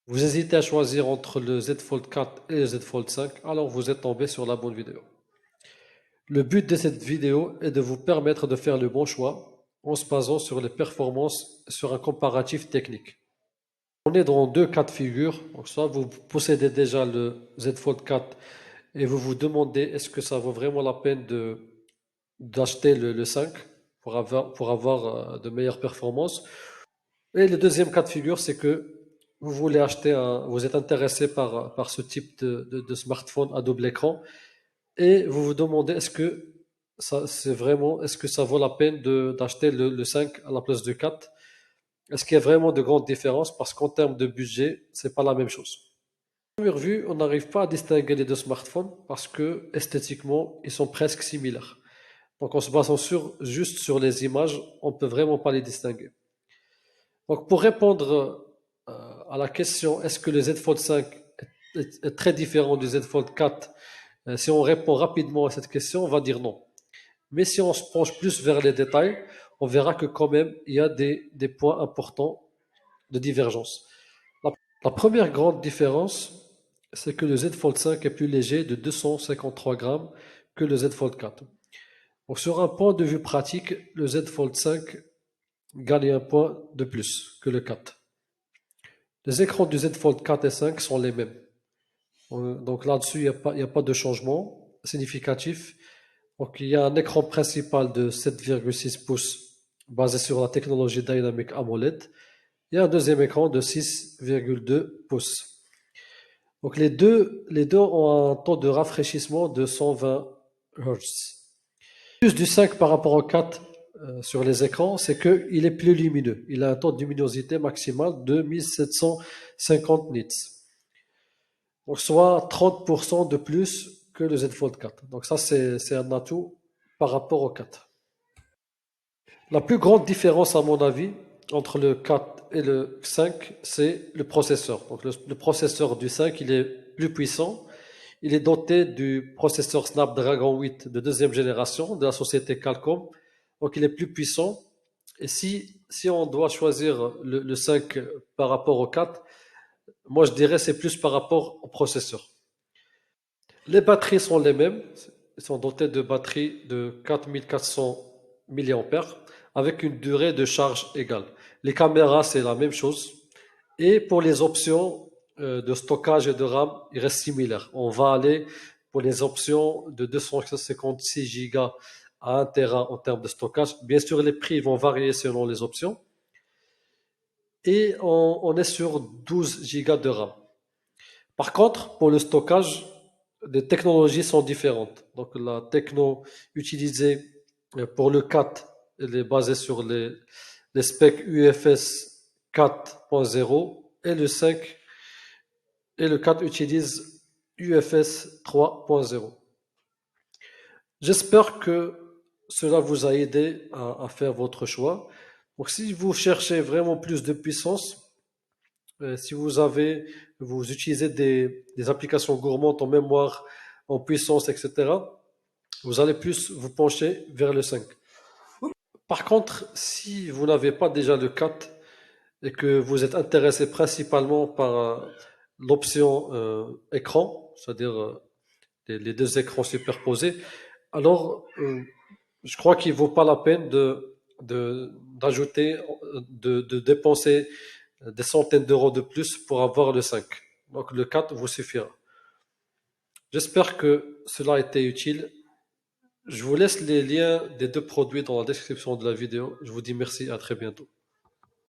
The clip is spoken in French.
Vous hésitez à choisir entre le Z Fold 4 et le Z Fold 5, alors vous êtes tombé sur la bonne vidéo. Le but de cette vidéo est de vous permettre de faire le bon choix en se basant sur les performances sur un comparatif technique. On est dans deux cas de figure. Donc soit vous possédez déjà le Z Fold 4 et vous vous demandez est-ce que ça vaut vraiment la peine d'acheter le 5 pour avoir de meilleures performances. Et le deuxième cas de figure, c'est que vous voulez vous êtes intéressé par ce type de smartphone à double écran et vous vous demandez est-ce que ça vaut la peine d'acheter le 5 à la place du 4? Est-ce qu'il y a vraiment de grandes différences? Parce qu'en termes de budget, c'est pas la même chose. À première vue, on n'arrive pas à distinguer les deux smartphones parce que esthétiquement, ils sont presque similaires. Donc en se basant juste sur les images, on ne peut vraiment pas les distinguer. Donc pour répondre à la question est-ce que le Z Fold 5 est très différent du Z Fold 4, si on répond rapidement à cette question, on va dire non. Mais si on se penche plus vers les détails, on verra que quand même il y a des points importants de divergence. La, la première grande différence, c'est que le Z Fold 5 est plus léger de 253 grammes que le Z Fold 4. Donc sur un point de vue pratique, le Z Fold 5 gagne un point de plus que le 4. Les écrans du Z Fold 4 et 5 sont les mêmes. Donc là-dessus, il y a pas de changement significatif. Donc il y a un écran principal de 7,6 pouces basé sur la technologie Dynamic AMOLED et un deuxième écran de 6,2 pouces. Donc les deux ont un taux de rafraîchissement de 120 Hz. Le plus du 5 par rapport au 4 sur les écrans, c'est qu'il est plus lumineux. Il a un taux de luminosité maximal de 1750 nits. Donc soit 30% de plus que le Z Fold 4. Donc ça, c'est un atout par rapport au 4. La plus grande différence, à mon avis, entre le 4 et le 5, c'est le processeur. Donc le processeur du 5, il est plus puissant. Il est doté du processeur Snapdragon 8 de deuxième génération de la société Qualcomm. Donc il est plus puissant. Et si on doit choisir le 5 par rapport au 4, moi je dirais c'est plus par rapport au processeur. Les batteries sont les mêmes. Elles sont dotées de batteries de 4400 mAh avec une durée de charge égale. Les caméras, c'est la même chose. Et pour les options de stockage et de RAM, il reste similaire. On va aller pour les options de 256 Go à 1 Tera en termes de stockage. Bien sûr, les prix vont varier selon les options. Et on est sur 12 Go de RAM. Par contre, pour le stockage, les technologies sont différentes. Donc la techno utilisée pour le 4, elle est basée sur les specs UFS 4.0 et le 5 et le 4 utilise UFS 3.0. J'espère que cela vous a aidé à faire votre choix. Donc si vous cherchez vraiment plus de puissance, si vous utilisez des applications gourmandes en mémoire, en puissance, etc., vous allez plus vous pencher vers le 5. Par contre, si vous n'avez pas déjà le 4 et que vous êtes intéressé principalement par l'option écran, c'est-à-dire les deux écrans superposés, alors je crois qu'il ne vaut pas la peine d'ajouter, de dépenser des centaines d'euros de plus pour avoir le 5. Donc le 4 vous suffira. J'espère que cela a été utile. Je vous laisse les liens des deux produits dans la description de la vidéo. Je vous dis merci, à très bientôt.